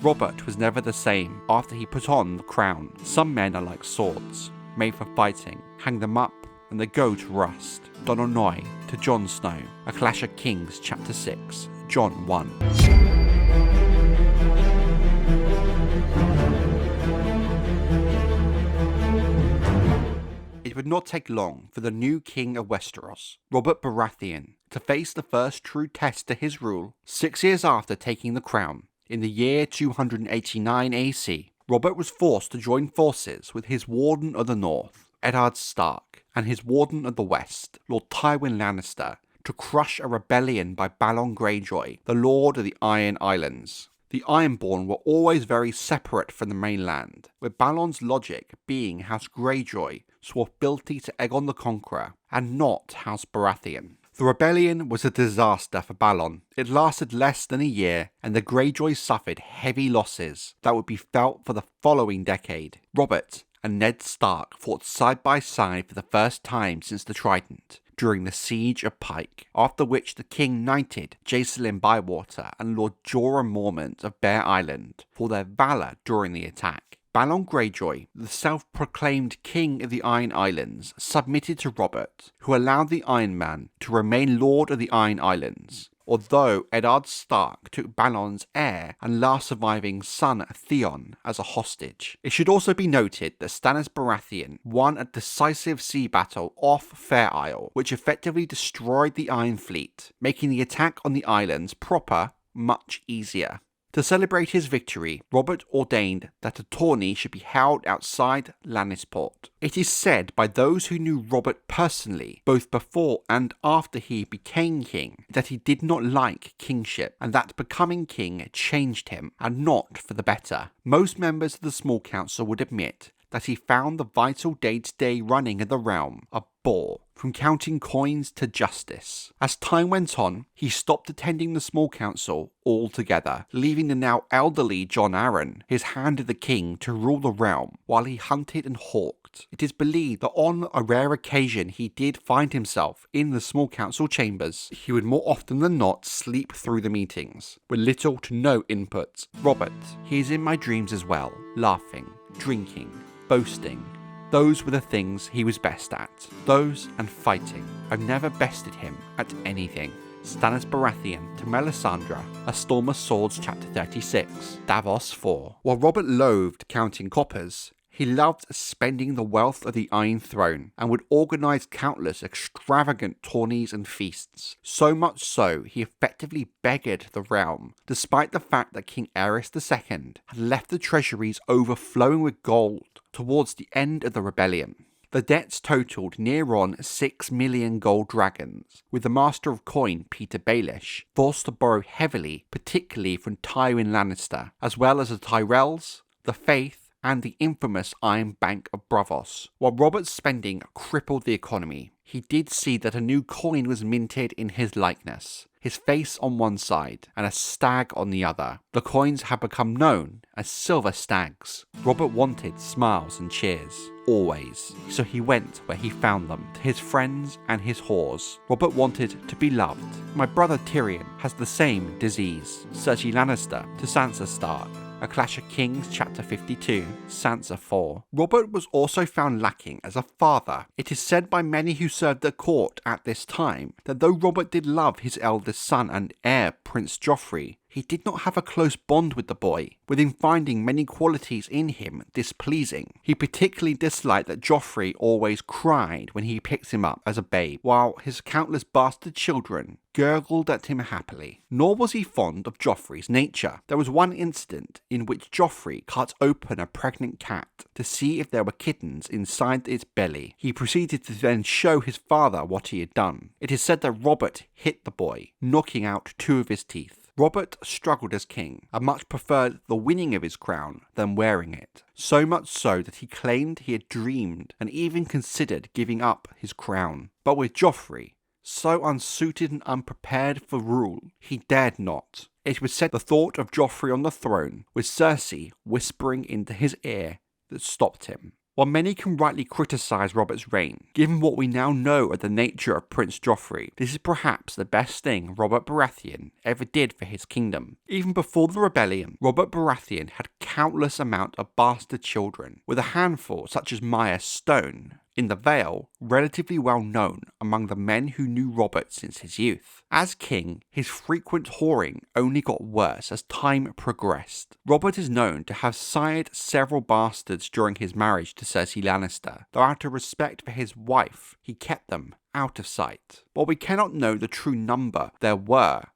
Robert was never the same after he put on the crown. Some men are like swords, made for fighting. Hang them up and they go to rust. Don O'Noy to Jon Snow. A Clash of Kings Chapter 6, Jon 1. It would not take long for the new king of Westeros, Robert Baratheon, to face the first true test to his rule. 6 years after taking the crown, in the year 289 AC, Robert was forced to join forces with his Warden of the North, Eddard Stark, and his Warden of the West, Lord Tywin Lannister, to crush a rebellion by Balon Greyjoy, the Lord of the Iron Islands. The Ironborn were always very separate from the mainland, with Balon's logic being House Greyjoy swore fealty to Aegon the Conqueror, and not House Baratheon. The rebellion was a disaster for Balon. It lasted less than a year, and the Greyjoys suffered heavy losses that would be felt for the following decade. Robert and Ned Stark fought side by side for the first time since the Trident, during the Siege of Pike, after which the king knighted Jacelyn Bywater and Lord Jorah Mormont of Bear Island for their valour during the attack. Balon Greyjoy, the self-proclaimed king of the Iron Islands, submitted to Robert, who allowed the Iron Man to remain Lord of the Iron Islands, although Eddard Stark took Balon's heir and last surviving son Theon as a hostage. It should also be noted that Stannis Baratheon won a decisive sea battle off Fair Isle, which effectively destroyed the Iron Fleet, making the attack on the islands proper much easier. To celebrate his victory, Robert ordained that a tourney should be held outside Lannisport. It is said by those who knew Robert personally, both before and after he became king, that he did not like kingship, and that becoming king changed him, and not for the better. Most members of the Small Council would admit that he found the vital day-to-day running of the realm a bore, from counting coins to justice. As time went on, he stopped attending the Small Council altogether, leaving the now elderly Jon Arryn, his hand of the king, to rule the realm, while he hunted and hawked. It is believed that on a rare occasion he did find himself in the Small Council chambers. He would more often than not sleep through the meetings, with little to no input. Robert, he is in my dreams as well, laughing, drinking, boasting. Those were the things he was best at. Those and fighting. I've never bested him at anything. Stannis Baratheon to Melisandre, A Storm of Swords Chapter 36, Davos 4. While Robert loathed counting coppers, he loved spending the wealth of the Iron Throne and would organise countless extravagant tourneys and feasts. So much so, he effectively beggared the realm, despite the fact that King Aerys II had left the treasuries overflowing with gold towards the end of the rebellion. The debts totalled near on 6 million gold dragons, with the Master of Coin, Peter Baelish, forced to borrow heavily, particularly from Tywin Lannister, as well as the Tyrells, the Faith, and the infamous Iron Bank of Braavos. While Robert's spending crippled the economy, he did see that a new coin was minted in his likeness, his face on one side and a stag on the other. The coins have become known as silver stags. Robert wanted smiles and cheers, always, so he went where he found them, to his friends and his whores. Robert wanted to be loved. My brother Tyrion has the same disease. Cersei Lannister to Sansa Stark. A Clash of Kings Chapter 52, Sansa 4. Robert was also found lacking as a father. It is said by many who served at court at this time that though Robert did love his eldest son and heir, Prince Joffrey, he did not have a close bond with the boy, with him finding many qualities in him displeasing. He particularly disliked that Joffrey always cried when he picked him up as a babe, while his countless bastard children gurgled at him happily. Nor was he fond of Joffrey's nature. There was one incident in which Joffrey cut open a pregnant cat to see if there were kittens inside its belly. He proceeded to then show his father what he had done. It is said that Robert hit the boy, knocking out 2 of his teeth. Robert struggled as king, and much preferred the winning of his crown than wearing it. So much so that he claimed he had dreamed and even considered giving up his crown. But with Joffrey, so unsuited and unprepared for rule, he dared not. It was said the thought of Joffrey on the throne, with Cersei whispering into his ear, that stopped him. While many can rightly criticise Robert's reign, given what we now know of the nature of Prince Joffrey, this is perhaps the best thing Robert Baratheon ever did for his kingdom. Even before the rebellion, Robert Baratheon had countless amount of bastard children, with a handful such as Maya Stone, in the Vale, relatively well known among the men who knew Robert since his youth. As king, his frequent whoring only got worse as time progressed. Robert is known to have sired several bastards during his marriage to Cersei Lannister, though out of respect for his wife, he kept them out of sight. While we cannot know the true number there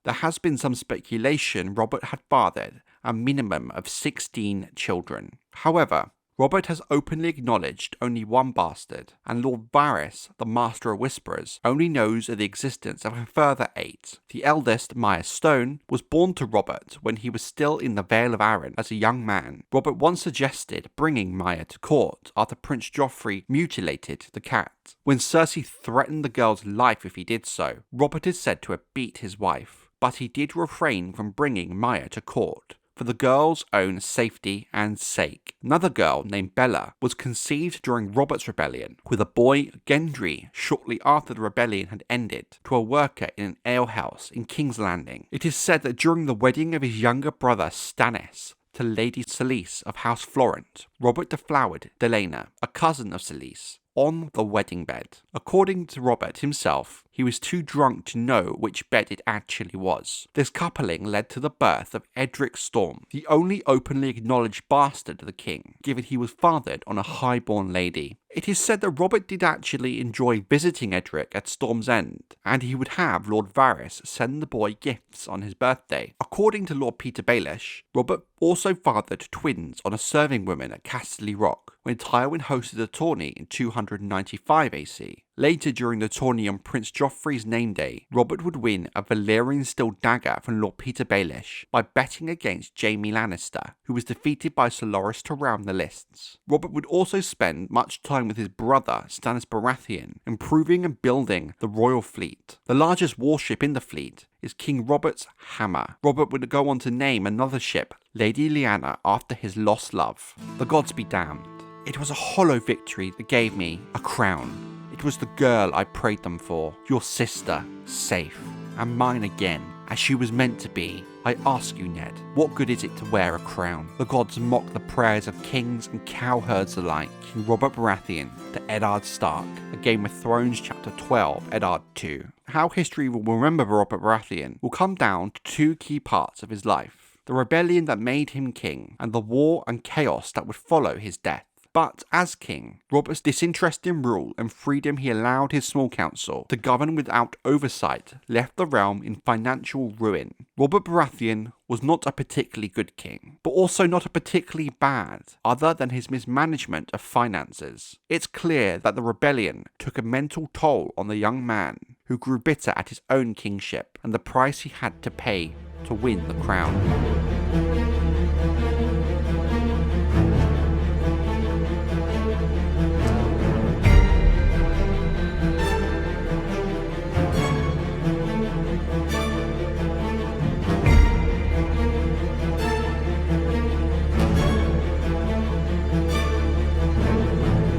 has been some speculation Robert had fathered a minimum of 16 children. However, Robert has openly acknowledged only one bastard, and Lord Varys, the Master of Whisperers, only knows of the existence of a further 8. The eldest, Maya Stone, was born to Robert when he was still in the Vale of Arryn as a young man. Robert once suggested bringing Maya to court after Prince Joffrey mutilated the cat. When Cersei threatened the girl's life if he did so, Robert is said to have beat his wife, but he did refrain from bringing Maya to court for the girl's own safety and sake. Another girl named Bella was conceived during Robert's rebellion, with a boy, Gendry, shortly after the rebellion had ended, to a worker in an alehouse in King's Landing. It is said that during the wedding of his younger brother Stannis to Lady Selyse of House Florent, Robert deflowered Delena, a cousin of Selyse, on the wedding bed. According to Robert himself, he was too drunk to know which bed it actually was. This coupling led to the birth of Edric Storm, the only openly acknowledged bastard of the king, given he was fathered on a highborn lady. It is said that Robert did actually enjoy visiting Edric at Storm's End, and he would have Lord Varys send the boy gifts on his birthday. According to Lord Peter Baelish, Robert also fathered twins on a serving woman at Casterly Rock, when Tywin hosted a tourney in 295 AC. Later during the tourney on Prince Joffrey's name day, Robert would win a Valyrian steel dagger from Lord Peter Baelish by betting against Jaime Lannister, who was defeated by Sir Loras to round the lists. Robert would also spend much time with his brother Stannis Baratheon, improving and building the royal fleet. The largest warship in the fleet is King Robert's Hammer. Robert would go on to name another ship Lady Lyanna after his lost love. The gods be damned. It was a hollow victory that gave me a crown. It was the girl I prayed them for, your sister, safe, and mine again, as she was meant to be. I ask you, Ned, what good is it to wear a crown? The gods mock the prayers of kings and cowherds alike. King Robert Baratheon to Eddard Stark, A Game of Thrones Chapter 12, Eddard 2. How history will remember Robert Baratheon will come down to 2 key parts of his life: the rebellion that made him king, and the war and chaos that would follow his death. But as king, Robert's disinterest in rule and freedom he allowed his small council to govern without oversight left the realm in financial ruin. Robert Baratheon was not a particularly good king, but also not a particularly bad, other than his mismanagement of finances. It's clear that the rebellion took a mental toll on the young man, who grew bitter at his own kingship and the price he had to pay to win the crown.